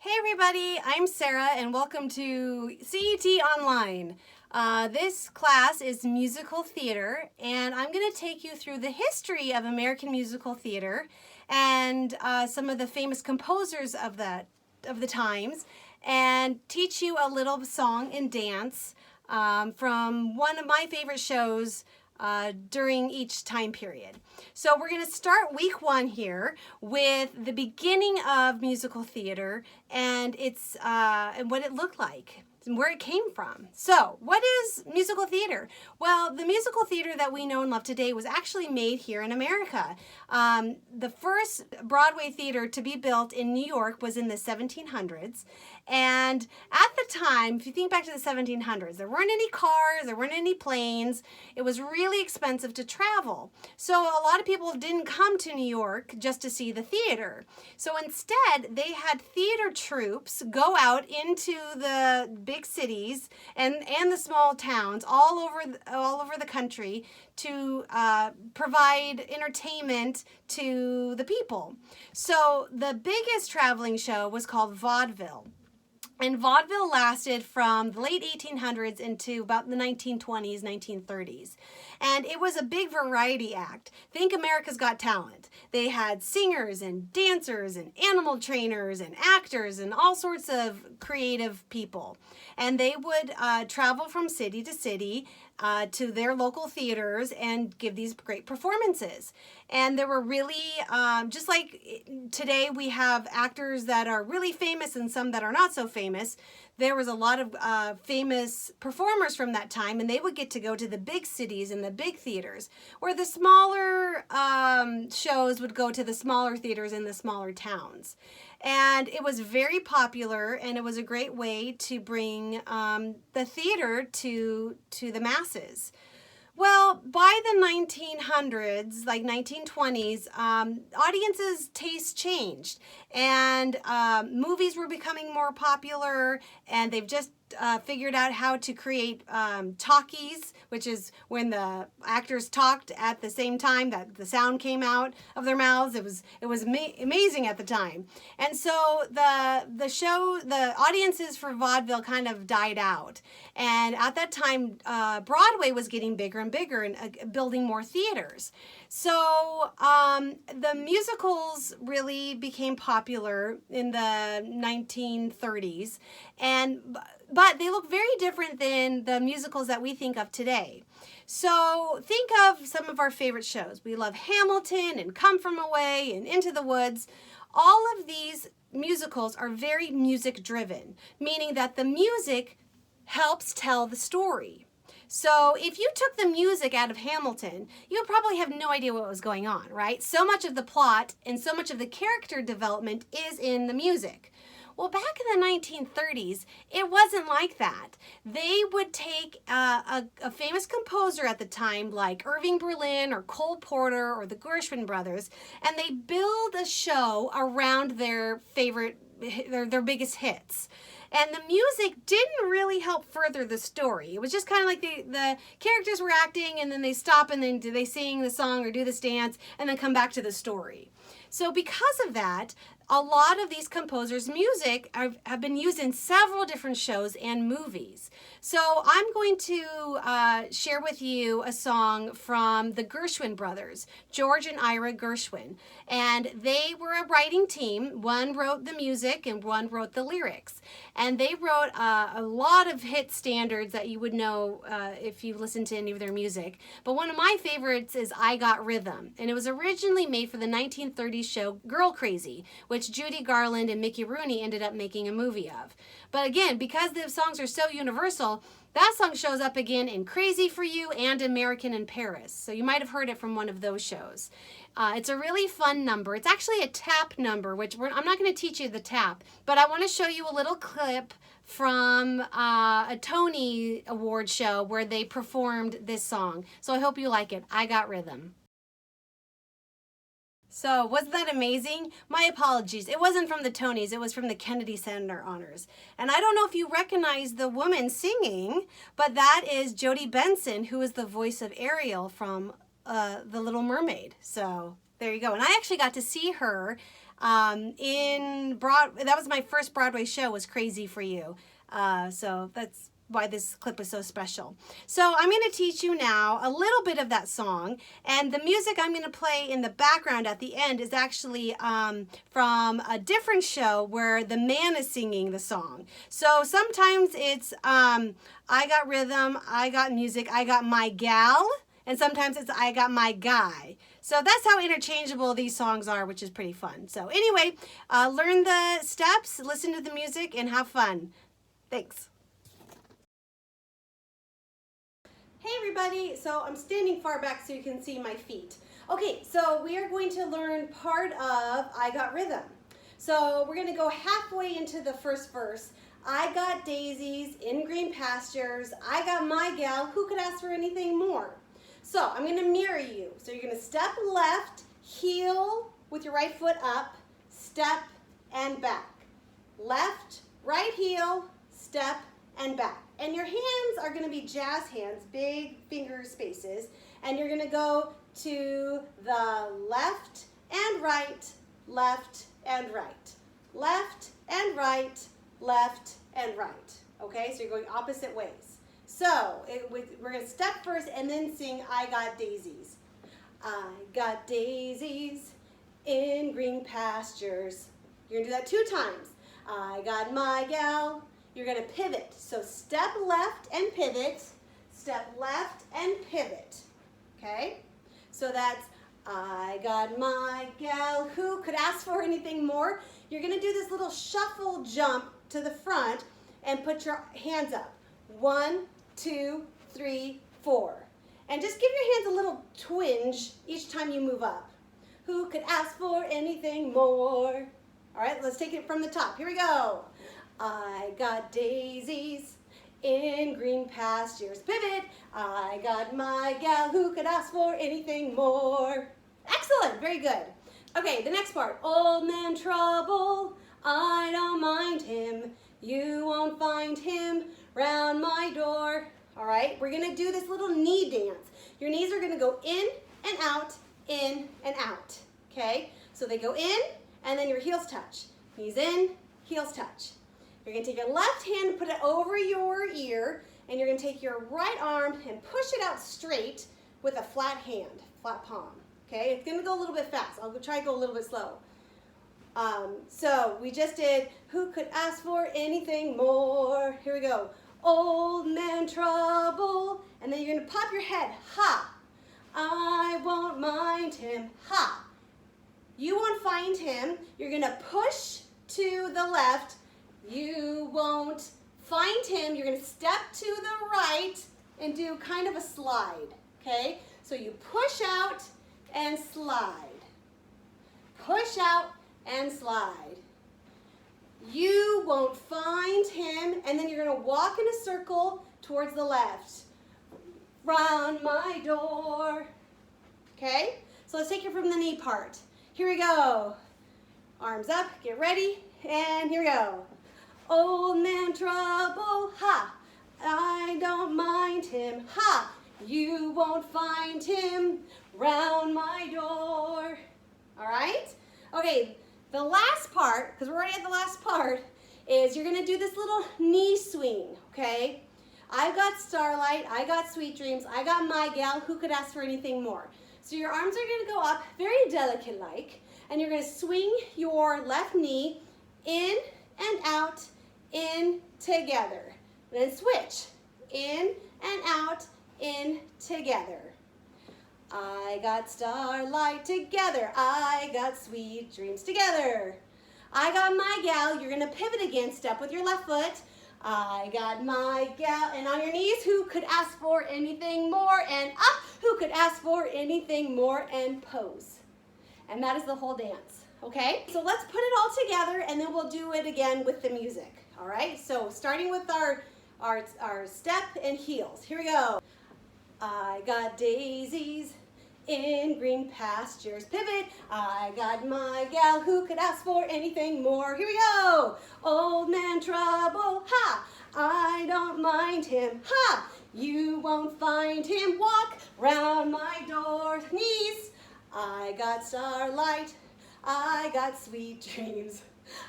Hey everybody, I'm Sarah and welcome to CET Online. This class is musical theater and I'm going to take you through the history of American musical theater and some of the famous composers of the times, and teach you a little song and dance from one of my favorite shows during each time period. So we're going to start week one here with the beginning of musical theater and and what it looked like and where it came from. So what is musical theater? Well, the musical theater that we know and love today was actually made here in America. The first Broadway theater to be built in New York was in the 1700s. And at the time, if you think back to the 1700s, there weren't any cars, there weren't any planes. It was really expensive to travel. So a lot of people didn't come to New York just to see the theater. So instead, they had theater troupes go out into the big cities and the small towns all over the country to provide entertainment to the people. So the biggest traveling show was called vaudeville. And vaudeville lasted from the late 1800s into about the 1920s, 1930s. And it was a big variety act. Think America's Got Talent. They had singers and dancers and animal trainers and actors and all sorts of creative people. And they would travel from city to city to their local theaters and give these great performances. And there were really, just like today we have actors that are really famous and some that are not so famous, there was a lot of famous performers from that time, and they would get to go to the big cities and the big theaters, where the smaller shows would go to the smaller theaters in the smaller towns. And it was very popular, and it was a great way to bring the theater to the masses. Well, by the 1900s, like 1920s, audiences' tastes changed, and movies were becoming more popular, and they've just figured out how to create talkies, which is when the actors talked at the same time that the sound came out of their mouths. It was amazing at the time. And so the audiences for vaudeville kind of died out. And at that time, Broadway was getting bigger and bigger and building more theaters. So the musicals really became popular in the 1930s, but they look very different than the musicals that we think of today. So think of some of our favorite shows. We love Hamilton and Come From Away and Into the Woods. All of these musicals are very music driven, meaning that the music helps tell the story. So if you took the music out of Hamilton, you would probably have no idea what was going on, right? So much of the plot and so much of the character development is in the music. Well, back in the 1930s, it wasn't like that. They would take a famous composer at the time, like Irving Berlin or Cole Porter or the Gershwin brothers, and they build a show around their biggest hits. And the music didn't really help further the story. It was just kind of like the characters were acting, and then they stop and then they sing the song or do this dance and then come back to the story. So because of that, a lot of these composers' music have been used in several different shows and movies. So I'm going to share with you a song from the Gershwin brothers, George and Ira Gershwin. And they were a writing team. One wrote the music and one wrote the lyrics. And they wrote a lot of hit standards that you would know if you listened to any of their music. But one of my favorites is I Got Rhythm. And it was originally made for the 1930s show Girl Crazy, which Judy Garland and Mickey Rooney ended up making a movie of. But again, because the songs are so universal, that song shows up again in Crazy for You and American in Paris. So you might have heard it from one of those shows. It's a really fun number. It's actually a tap number, which I'm not going to teach you the tap, but I want to show you a little clip from a Tony Award show where they performed this song. So I hope you like it. I Got Rhythm. So wasn't that amazing? My apologies. It wasn't from the Tonys. It was from the Kennedy Center Honors. And I don't know if you recognize the woman singing, but that is Jodie Benson, who is the voice of Ariel from The Little Mermaid. So there you go. And I actually got to see her That was my first Broadway show, was Crazy for You. So that's why this clip is so special. So I'm going to teach you now a little bit of that song, and the music I'm going to play in the background at the end is actually from a different show where the man is singing the song. So sometimes it's I got rhythm, I got music, I got my gal, and sometimes it's I got my guy. So that's how interchangeable these songs are, which is pretty fun. So anyway, learn the steps, listen to the music, and have fun. Thanks. Hey everybody, so I'm standing far back so you can see my feet. Okay, so we are going to learn part of I Got Rhythm. So we're going to go halfway into the first verse. I got daisies in green pastures. I got my gal. Who could ask for anything more? So I'm going to mirror you. So you're going to step left, heel with your right foot up, step and back. Left, right heel, step and back. And your hands are going to be jazz hands, big finger spaces. And you're going to go to the left and right, left and right. Left and right, left and right. Okay, so you're going opposite ways. So we're going to step first and then sing I Got Daisies. I got daisies in green pastures. You're going to do that 2 times. I got my gal. You're going to pivot. So step left and pivot, step left and pivot. Okay? So that's I got my gal. Who could ask for anything more? You're going to do this little shuffle jump to the front and put your hands up. 1, 2, 3, 4. And just give your hands a little twinge each time you move up. Who could ask for anything more? All right, let's take it from the top. Here we go. I got daisies in green pastures. Pivot. I got my gal. Who could ask for anything more? Excellent. Very good. Okay, the next part. Old man trouble. I don't mind him. You won't find him round my door. All right, we're going to do this little knee dance. Your knees are going to go in and out, in and out. Okay, so they go in and then your heels touch. Knees in, heels touch. You're going to take your left hand and put it over your ear, and you're going to take your right arm and push it out straight with a flat hand, flat palm. Okay, it's going to go a little bit fast. I'll try to go a little bit slow. So we just did, who could ask for anything more? Here we go. Old man trouble. And then you're going to pop your head. Ha. I won't mind him. Ha. You won't find him. You're going to push to the left. You won't find him. You're going to step to the right and do kind of a slide. Okay? So you push out and slide. Push out and slide. You won't find him, and then you're going to walk in a circle towards the left. Round my door. Okay? So let's take it from the knee part. Here we go. Arms up, get ready, and here we go. Old man trouble, ha. I don't mind him, ha. You won't find him round my door. All right? Okay. The last part, because we're already at the last part, is you're going to do this little knee swing, okay? I got starlight, I got sweet dreams, I got my gal. Who could ask for anything more? So your arms are going to go up very delicate-like, and you're going to swing your left knee in and out, in, together. Then switch. In and out, in, together. I got starlight together. I got sweet dreams together. I got my gal. You're going to pivot again. Step with your left foot. I got my gal. And on your knees, who could ask for anything more? And up, who could ask for anything more? And pose. And that is the whole dance. Okay? So let's put it all together, and then we'll do it again with the music. All right? So starting with our step and heels. Here we go. I got daisies in green pastures. Pivot. I got my gal. Who could ask for anything more? Here we go. Old man trouble. Ha. I don't mind him. Ha. You won't find him. Walk round my door. Knees. I got starlight. I got sweet dreams.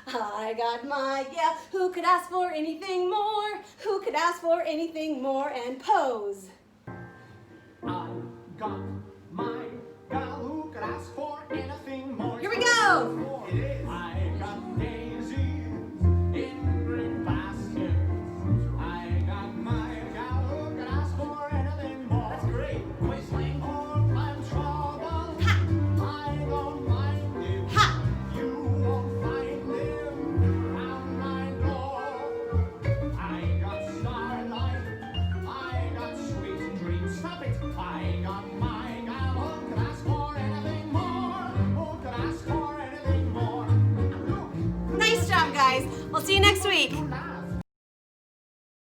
I got my, yeah, who could ask for anything more? Who could ask for anything more? And pose. I got my gal, who could ask for anything more? Here we go. It is. I got daisies in green baskets. I got my gal, who could ask for anything more? That's great. Whistling or I'm trouble. Ha. I don't mind him. Ha. You won't find him round my door. I got starlight. I got sweet dreams. Stop it. I got my gal. Who could ask for anything more? Who could ask for anything more? Nice job, guys. We'll see you next week.